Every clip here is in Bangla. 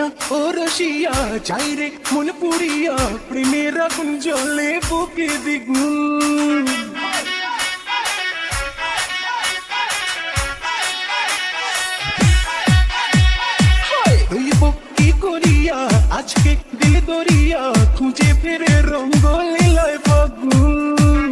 না ও রসিয়া যাই রে মন পুরিয়া প্রেমের আগুন জ্বলে বুকে দ্বিগুণ কি করিয়া আজকে দিল দরিয়া খুঁজে ফিরে রঙ্গ লীলায় ফাগুন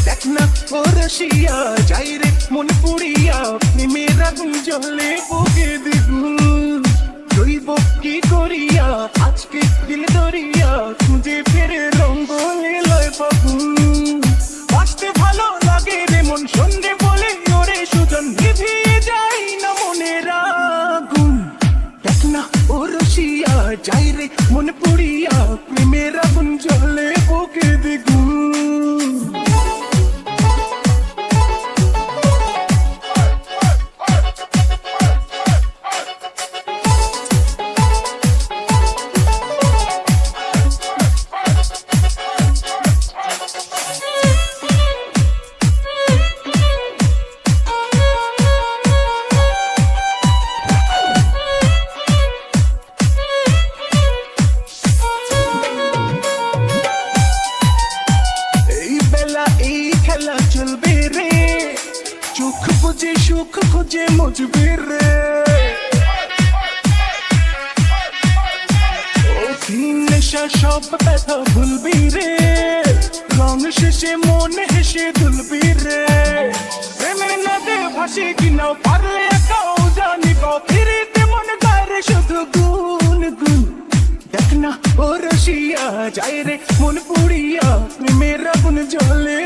দেখ না ও রসিয়া যাই রে মন পুরিয়া প্রেমের আগুন জ্বলে বুকে দ্বিগুণ রইব কি করিয়া আজকে দিল দরিয়া খুঁজে ফিরে রঙ্গ লীলায় ফাগুন বাঁচতে ভালো লাগে রে মন সন্ধে বলে ওরে সুজন নিভিয়ে যায় না মনের আগুন দেখ না ও রসিয়া যাই রে মন পুরিয়া প্রেমের আগুন জ্বলে বুকে দ্বিগুণ চলবে রে চোখ বুঝে সুখ খুঁজে মজবে রে নেশা সব ব্যথা ভুলবি রে রং শেষে মন হেসে দুলবি রে প্রেমের নদে ভাসি কিনা পারলে একাও জানিব ফিরিতে মন গায়ে শুধু গুন গুন দেখ না ও রসিয়া যাই রে মন পুরিয়া প্রেমের আগুন জ্বলে